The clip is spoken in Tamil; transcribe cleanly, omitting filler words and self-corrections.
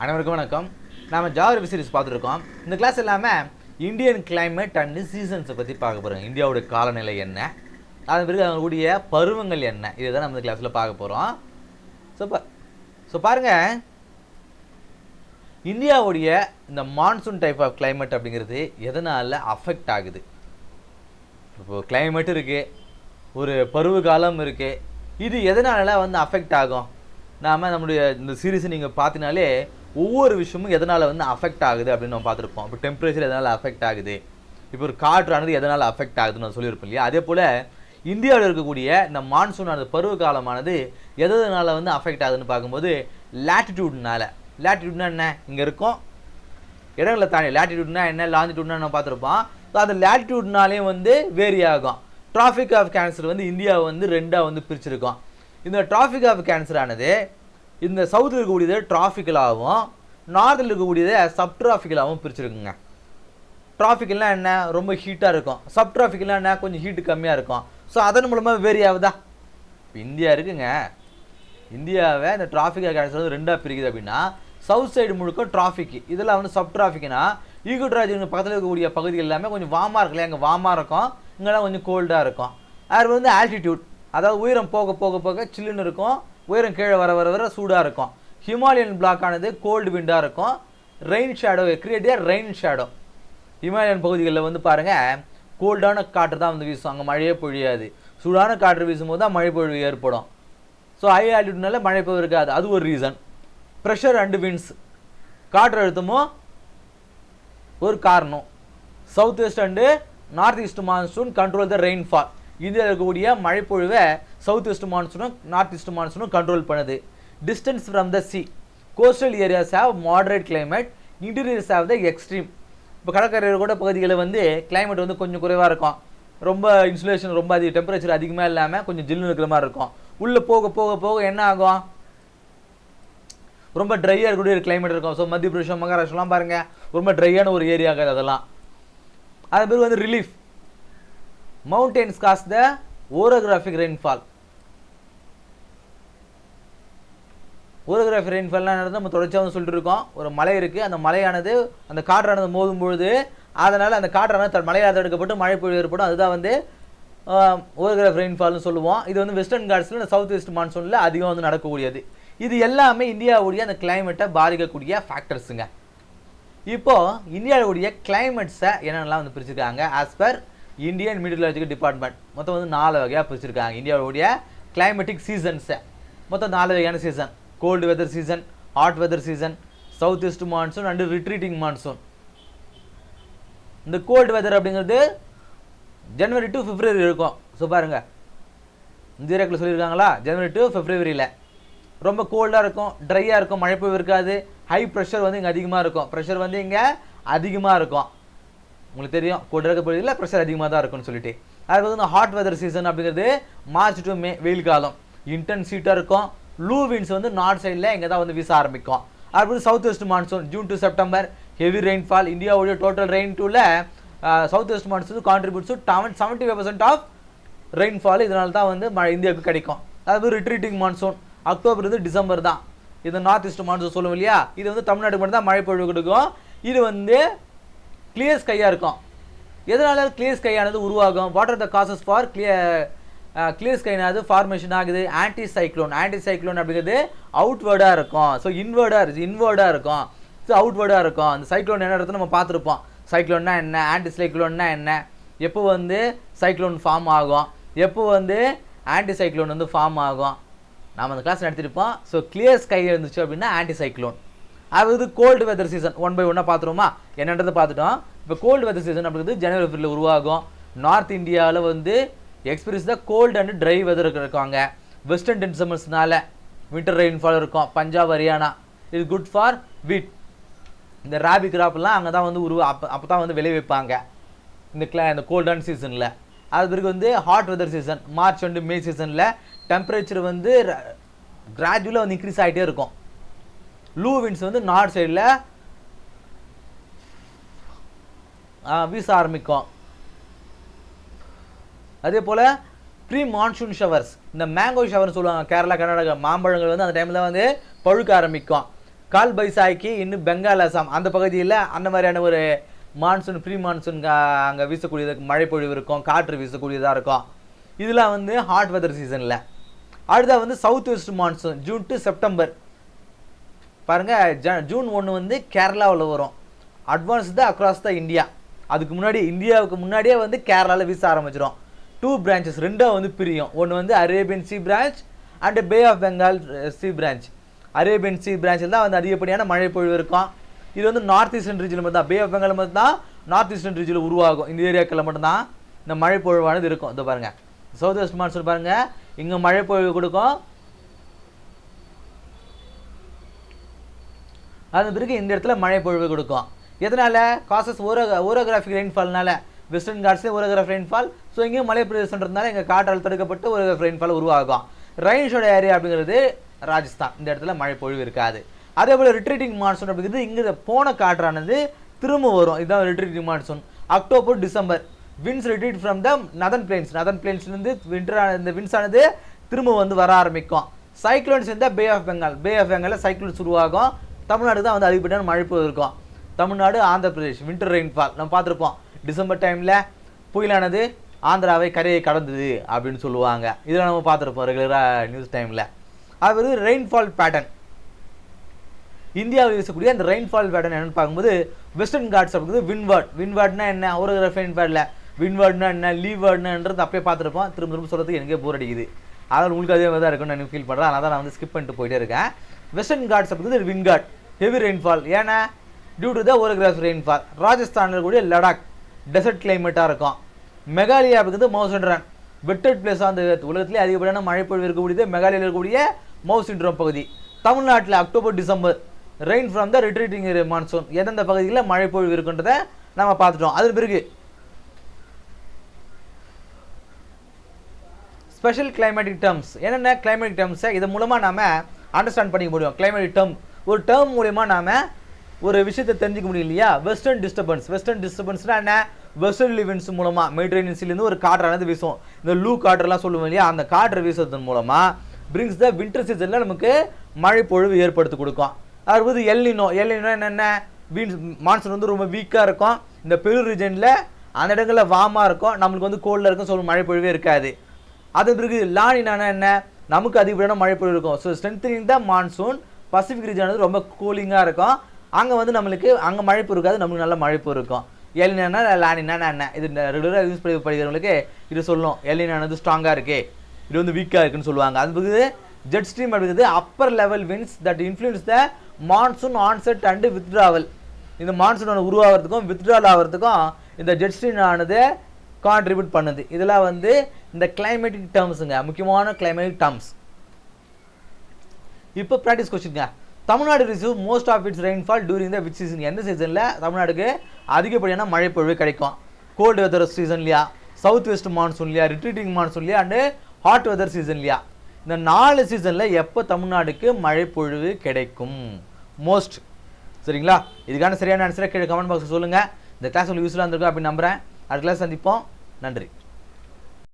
அனைவருக்கும் வணக்கம். நாம் ஜியோகிராஃபி சீரிஸ் பார்த்துருக்கோம். இந்த கிளாஸ் இல்லாமல் இந்தியன் கிளைமேட் அண்ட் சீசன்ஸை பற்றி பார்க்க போகிறோம். இந்தியாவோட காலநிலை என்ன, அதன் பிறகு அதனுடைய பருவங்கள் என்ன, இதுதான் நம்ம இந்த கிளாஸில் பார்க்க போகிறோம். ஸோ பாருங்கள், இந்தியாவுடைய இந்த மான்சூன் டைப் ஆஃப் கிளைமேட் அப்படிங்கிறது எதனால் அஃபெக்ட் ஆகுது? இப்போது கிளைமேட் இருக்குது, ஒரு பருவ காலம் இருக்குது, இது எதனால அஃபெக்ட் ஆகும்? நாம் நம்முடைய இந்த சீரீஸை நீங்கள் பார்த்தினாலே ஒவ்வொரு விஷயமும் எதனால் அஃபெக்ட் ஆகுது அப்படின்னு நம்ம பார்த்துருப்போம். இப்போ டெம்பரேச்சர் எதனால் அஃபெக்ட் ஆகுது, இப்போ ஒரு காற்றானது எதனால் அஃபெக்ட் ஆகுதுன்னு நான் சொல்லியிருப்போம் இல்லையா? அதே போல் இந்தியாவில் இருக்கக்கூடிய இந்த மான்சூனானது பருவ காலமானது எதனால் அஃபெக்ட் ஆகுதுன்னு பார்க்கும்போது லேட்டிடியூட்னால. லேட்டிடியூட்னா என்ன? இங்கே இருக்கும் இடங்களை தாண்டி லேட்டிடியூட்னா என்ன, லாங்கிடியூட்னா நம்ம பார்த்துருப்போம். ஸோ அந்த லேட்டிடியூட்னாலேயும் வேரி ஆகும். டிராஃபிக் ஆஃப் கேன்சர் இந்தியாவை ரெண்டாக பிரிச்சிருக்கோம். இந்த டிராஃபிக் ஆஃப் கேன்சர் ஆனது இந்த சவுத்தில் இருக்கக்கூடியது டிராஃபிக்கலாகவும் நார்த்தில் இருக்கக்கூடியதை சப் டிராஃபிக்கலாகவும் பிரிச்சிருக்குங்க. டிராஃபிக்லாம் என்ன, ரொம்ப ஹீட்டாக இருக்கும். சப் டிராஃபிக்லாம் என்ன, கொஞ்சம் ஹீட்டு கம்மியாக இருக்கும். ஸோ அதன் மூலமாக வேரி ஆகுதா? இப்போ இந்தியா இருக்குங்க, இந்தியாவை இந்த டிராஃபிக் ஆஃப் கேன்சர் ரெண்டாக பிரிக்குது. அப்படின்னா சவுத் சைடு முழுக்க டிராஃபிக், இதெல்லாம் சப் டிராஃபிக்னா ஈக்குவல் பக்கத்தில் இருக்கக்கூடிய பகுதிகள் எல்லாமே கொஞ்சம் வார்மாக இருக்குல்ல, அங்கே வார்மாக இருக்கும், இங்கெல்லாம் கொஞ்சம் கோல்டாக இருக்கும். அது ஆல்டிடியூட், அதாவது உயரம் போக போக போக சில்லுன்னு இருக்கும், உயரம் கீழே வர வர வர சூடாக இருக்கும். ஹிமாலயன் பிளாக் ஆனது கோல்டு விண்டாக இருக்கும். Rain shadow create rain shadow. Himalayan பகுதிகளில் பாருங்கள், கோல்டான காற்று தான் வீசும், அங்கே மழையே பொழியாது. சூடான காற்று வீசும்போது தான் மழை பொழிவு ஏற்படும். ஸோ ஹை ஆல்டிடியூட்னால மழை பொழிவு இருக்காது, அது ஒரு ரீசன். ப்ரெஷர் அண்டு விண்ட்ஸ், காற்று அழுத்தமும் ஒரு காரணம். South west and north east monsoon control the rainfall. இந்தியாவில் இருக்கக்கூடிய மழைப்பொழிவை சவுத் வெஸ்ட் மான்சூனும் நார்த் ஈஸ்ட் மான்சூனும் கண்ட்ரோல் பண்ணுது. Distance from the sea, coastal areas have moderate climate, interiors have the extreme. இப்போ கடற்கரை கூட பகுதிகளில் கிளைமேட் கொஞ்சம் குறைவாக இருக்கும். ரொம்ப இன்சுலேஷன், ரொம்ப டெம்பரேச்சர் அதிகமாக இல்லாமல் கொஞ்சம் ஜில்லுன்னு இருக்கிற மாதிரி இருக்கும். உள்ளே போக போக போக என்ன ஆகும், ரொம்ப ட்ரையாக இருக்கக்கூடிய ஒரு கிளைமேட் இருக்கும். ஸோ மத்திய பிரதேசம், மகாராஷ்டிரலாம் பாருங்கள், ரொம்ப ட்ரையான ஒரு ஏரியா ஆகாது அதெல்லாம். அது பேர் ரிலீஃப். மவுண்டெயின்ஸ் காஸ் த ஓரோகிராஃபிக் ரெயின்ஃபால். ஓரோகிராஃபிக் ரெயின்ஃபால்னா நம்ம தொடர்ச்சியாக சொல்லிட்டு இருக்கோம். ஒரு மலை இருக்குது, அந்த மலையானது அந்த காற்றானது மோதும் பொழுது அதனால் அந்த காற்றானது மலையால் தடுக்கப்பட்டு மழை பொழிவு ஏற்படும். அதுதான் ஓரோகிராஃபிக் ரெயின்ஃபால்னு சொல்லுவோம். இது வெஸ்டர்ன் காட்ஸில் சவுத் வெஸ்ட் மான்சூனில் அதிகம் நடக்கக்கூடியது. இது எல்லாமே இந்தியாவுடைய அந்த கிளைமேட்டை பாதிக்கக்கூடிய ஃபேக்டர்ஸுங்க. இப்போது இந்தியாவுடைய கிளைமேட்ஸை என்னென்னலாம் பிரிச்சிருக்காங்க ஆஸ் பர் இந்தியன் மீட்டியரலாஜிக்கல் டிபார்ட்மெண்ட். மொத்தம் 4 வகையாக பிரிச்சிருக்காங்க. இந்தியாவுடைய கிளைமேட்டிக் சீசன்ஸை மொத்தம் 4 வகையான season. Cold weather season, hot weather season, south west monsoon and retreating monsoon. இந்த கோல்டு வெதர் அப்படிங்கிறது ஜனவரி டு பிப்ரவரி இருக்கும். ஸோ பாருங்கள், இந்தியாவில் சொல்லியிருக்காங்களா, ஜனவரி டு பிப்ரவரியில் ரொம்ப கோல்டாக இருக்கும், ட்ரையாக இருக்கும், மழை பொழிவு இருக்காது. ஹை ப்ரெஷர் இங்கே அதிகமாக இருக்கும். ப்ரெஷர் இங்கே அதிகமாக இருக்கும். உங்களுக்கு தெரியும், கோல்டு இருக்க பகுதியில் ப்ரெஷர் அதிகமாக தான் இருக்கும்னு சொல்லிட்டு. அது ஹாட் வெதர் சீசன் அப்படிங்கிறது மார்ச் டு மே, வெயில் காலம், இன்டென்ஸ் ஹீட்டாக இருக்கும். லூ விண்ட்ஸ் நார்த் சைடில் இங்கே தான் வீச ஆரம்பிக்கும். அது south west monsoon June to September, heavy rainfall. இந்தியாவுடைய டோட்டல் ரெயின் டூவில் south west monsoon contributes to 75% of rainfall. இதனால தான் மழை இந்தியாவுக்கு கிடைக்கும். அது ரிட்ரீட்டிங் மான்சூன் அக்டோபர் டிசம்பர் தான். இது நார்த் ஈஸ்ட் மான்சூன் சொல்லுவோம் இல்லையா, இது தமிழ்நாட்டுக்கு மட்டும் தான் மழை பொழிவு கொடுக்கும். இது கிளியர் ஸ்கையாக இருக்கும். எதனால கிளியர் ஸ்கையானது உருவாகும்? What are the causes for clear ஸ்கைனாவது ஃபார்மேஷன் ஆகுது? Anticyclone. ஆன்டி சைக்ளோன் அப்படிங்கிறது அவுட்வேர்டாக இருக்கும். ஸோ இன்வேர்டாக இருக்கும். ஸோ அவுட்வேர்டாக இருக்கும். அந்த சைக்ளோன் என்ன இடத்துல நம்ம பார்த்துருப்போம். சைக்ளோன்னா என்ன, ஆன்டி சைக்ளோன்னா என்ன, எப்போ சைக்ளோன் ஃபார்ம் ஆகும், எப்போ ஆன்டி சைக்ளோன் ஃபார்ம் ஆகும், நாம் அந்த கிளாஸ் நடத்திருப்போம். ஸோ கிளியர் ஸ்கை இருந்துச்சு அப்படின்னா ஆன்டி சைக்ளோன். அது கோல்டு வெதர் சீசன். 1 by 1 பார்த்துருவோமா, என்னன்றதை பார்த்துட்டோம். இப்போ கோல்டு வெதர் சீசன் அப்படிங்கிறது ஜனவரி பிப்ரவரியில் உருவாகும். நார்த் இந்தியாவில் எக்ஸ்பீரியன்ஸ் தான் கோல்டு அண்ட் ட்ரை வெதர் இருக்காங்க. வெஸ்டர்ன் டென்சமர்ஸ்னால வின்டர் ரெயின்ஃபால் இருக்கும். பஞ்சாப், ஹரியானா இது குட் ஃபார் வீட். இந்த ராபி கிராப்லாம் அங்கே தான் அப்போ தான் விளைவிப்பாங்க இந்த கோல்டான சீசனில். அது பிறகு hot weather season March and May சீசனில் டெம்பரேச்சர் கிராஜுவலாக இன்க்ரீஸ் ஆகிட்டே இருக்கும். லூ விண்ட்ஸ் நார்த் சைடில் வீச ஆரம்பிக்கும். அதே போல் ப்ரீ மான்சூன் ஷவர்ஸ், இந்த மேங்கோ ஷவர்னு சொல்லுவாங்க, கேரளா கர்நாடகா மாம்பழங்கள் அந்த டைமில் பழுக்க ஆரம்பிக்கும். கால் பைசாக்கி இன்னும் பெங்கால் அசாம் அந்த பகுதியில் அந்த மாதிரியான ஒரு மான்சூன் ப்ரீ மான்சூன் அங்கே வீசக்கூடியது மழை பொழிவு இருக்கும், காற்று வீசக்கூடியதாக இருக்கும். இதெல்லாம் வந்து ஹாட் வெதர் சீசனில். அடுத்தா வந்து south west monsoon June to September. பாருங்கள் ஜூன் 1 வந்து கேரளாவில் வரும். அட்வான்ஸ் தான் அக்ராஸ் த இந்தியா. அதுக்கு முன்னாடி இந்தியாவுக்கு முன்னாடியே வந்து கேரளாவில் வீச ஆரம்பிச்சிடும். 2 பிரான்ச்சஸ் ரெண்டாக வந்து பிரியும். ஒன்று வந்து Arabian sea branch and Bay of Bengal sea branch. Arabian sea பிரான்ச்சில் தான் வந்து அதிகப்படியான மழை பொழிவு இருக்கும். இது வந்து நார்த் ஈஸ்டர்ன் ரீஜனில் மட்டும் தான், பே ஆஃப் பெங்கால் மட்டும் தான் நார்த் ஈஸ்டர்ன் ரீஜனில் உருவாகும். இந்த ஏரியாக்களில் மட்டும்தான் இந்த மழை பொழிவானது இருக்கும். இதை பாருங்கள் சவுத் வெஸ்ட் மான்சூன் பாருங்கள், இங்கே மழை பொழிவு கொடுக்கும். அது பிறகு இந்த இடத்துல மழை பொழிவு கொடுக்கும். எதனால்? காசஸ் ஓரோகிராஃபிக் ரெயின்ஃபால்னால, வெஸ்டர்ன் காட்ஸ்லேயே ஓரோகிராஃபிக் ரெயின்ஃபால். ஸோ இங்கேயும் மழை பிரதேசன்றதுனால இங்கே காற்றால் தடுக்கப்பட்டு ஓரோகிராஃபிக் ரெயின்ஃபால் உருவாகும். ரெயின்ஷோட ஏரியா அப்படிங்கிறது ராஜஸ்தான். இந்த இடத்துல மழை பொழிவு இருக்காது. அதே போல் ரிட்ரீட்டிங் மான்சூன் அப்படிங்கிறது இங்கே போன காற்றானது திரும்ப வரும். இதுதான் retreating monsoon. October December winds retreat from the northern பிளேன்ஸ்லேருந்து இந்த விண்ட்ஸ் ஆனது திரும்ப வந்து வர ஆரம்பிக்கும். சைக்ளோன்ஸ் இந்த பே ஆஃப் பெங்காலில் சைக்ளோன்ஸ் உருவாகும். தமிழ்நாடு தான் வந்து அதிகப்படியான மழை பொழிவு இருக்கும். தமிழ்நாடு, ஆந்திர பிரதேஷ் வின்டர் ரெயின்ஃபால் நம்ம பார்த்துருப்போம். டிசம்பர் டைமில் புயலானது ஆந்திராவை கரையை கடந்தது அப்படின்னு சொல்லுவாங்க. இதெல்லாம் நம்ம பார்த்துருப்போம் ரெகுலராக நியூஸ் டைமில். அது ரெயின்ஃபால் பேட்டர்ன் இந்தியாவில் வீசக்கூடிய அந்த ரெயின்ஃபால் பேட்டர்ன் என்னென்னு பார்க்கும்போது வெஸ்டர்ன் காட்ஸ் அப்படிங்கிறது வின்வார்ட்னா என்ன, ஒரு ரெயின்ஃபாலில் வின்வார்ட்னா என்ன, லீவார்ட்னான்றது அப்பயே பார்த்துருப்போம். திரும்ப சொல்கிறதுக்கு எனக்கே போர் அடிக்குது. அதனால் உங்களுக்கு அதே மாதிரி தான் இருக்குன்னு நான் ஃபீல் பண்ணுறேன். அதனால் தான் நான் வந்து ஸ்கிப் பண்ணிட்டு போயிட்டே இருக்கேன். வெஸ்டர்ன் காட்ஸ் அப்படிங்கிறது வின்காட் ஹெவி ரெயின்ஃபால். ஏன்னா due to the orographic rainfall. ராஜஸ்தானில் கூடிய லடாக் டெசர்ட் கிளைமேட்டாக இருக்கும். மெகாலயா அப்படிங்கிறது மவுசின்ட்ரான் வெட்டட் பிளேஸாக அந்த உலகத்திலே அதிகப்படியான மழை பொழிவு இருக்கக்கூடியது மெகாலயாவில் இருக்கக்கூடிய மவுசின்ட்ரான் பகுதி. தமிழ்நாட்டில் October December rain from the retreating monsoon. எந்தெந்த பகுதியில் மழை பொழிவு இருக்குன்றதை நம்ம பார்த்துட்டோம். அது பிறகு ஸ்பெஷல் கிளைமேட்டிக் டேர்ம்ஸ். என்னென்ன கிளைமேட்டிக் டேர்ம்ஸை இது மூலமாக நாம் அண்டர்ஸ்டாண்ட் பண்ணிக்க முடியும். கிளைமேட்டிக் டேர்ம் ஒரு டேர்ம் மூலமா நாம் ஒரு விஷயத்தை தெரிஞ்சிக்க முடியும் இல்லையா. வெஸ்டர்ன் டிஸ்டர்பன்ஸ்னால் என்ன? வெஸ்டர்லி விண்ட்ஸ் மூலமாக மெடிட்டரேனியன் சீலேருந்து ஒரு காற்றானது வீசும். இந்த லூ காற்றெல்லாம் சொல்லுவோம் இல்லையா, அந்த காற்று வீசுறதன் மூலமாக பிரிங்ஸ் த வின்டர் சீசனில் நமக்கு மழை பொழிவு ஏற்படுத்தி கொடுக்கும். அதாவது எல்னினோ என்னென்ன மான்சூன் வந்து ரொம்ப வீக்காக இருக்கும். இந்த பெரு ரீஜனில் அந்த இடங்களில் வார்மாக இருக்கும், நம்மளுக்கு வந்து கோல்டில் இருக்கும், சொல்ல மழை பொழிவே இருக்காது. அது பிறகு லானினா என்ன? நமக்கு அதிகப்படியான மழை பொழிவு இருக்கும். ஸோ ஸ்ட்ரென்தனிங் த மான்சூன் பசிபிக் ரீஜன் ரொம்ப கூலிங்காக இருக்கும். அங்கே வந்து நம்மளுக்கு அங்கே மழைப்பு இருக்காது, நம்மளுக்கு நல்ல மழைப்பு இருக்கும். எல்னினா லானினா என்ன? இது ரெகுலராக யூஸ் பண்ணி படிக்கிறவங்களுக்கு இது சொல்லும். எல்னினானது ஸ்ட்ராங்காக இருக்குது, இது வந்து வீக்காக இருக்குன்னு சொல்லுவாங்க. அது பிறகு ஜெட் ஸ்ட்ரீம் அப்படிங்கிறது upper level winds that influence the monsoon onset and withdrawal. இந்த மான்சூன் வித்ட்ராவல் ஆகிறதுக்கும் இந்த ஜெட் ஸ்ட்ரீம் ஆனது கான்ட்ரிபியூட் பண்ணுது. இதெல்லாம் வந்து இந்த கிளைமேட்டிக் டேர்ம்ஸுங்க, முக்கியமான கிளைமேட்டிக் டேர்ம்ஸ். இப்போ ப்ராக்டிஸ் கொஸ்டின்ங்க. Tamil Nadu receive most of its rainfall during the which season? எந்த சீசனில் தமிழ்நாடுக்கு அதிகப்படியான மழை பொழிவு கிடைக்கும்? கோல்டு வெதர் சீசன்லையா, சவுத் வெஸ்ட் மான்சூன்லையா, ரிட்ரீட்டிங் மான்சூன்லையா அண்டு ஹாட் வெதர் சீசன்லையா? இந்த 4 சீசனில் எப்போ தமிழ்நாடுக்கு மழை பொழிவு கிடைக்கும் மோஸ்ட்? சரிங்களா? இதுக்கான சரியான ஆன்சரை கீழே கமெண்ட் பாக்ஸில் சொல்லுங்கள். இந்த கிளாஸ் உங்களுக்கு யூஸ்ஃபுல்லாக இருந்திருக்கும் அப்படின்னு நம்புகிறேன். அடுத்த கிளாஸ் சந்திப்போம். நன்றி.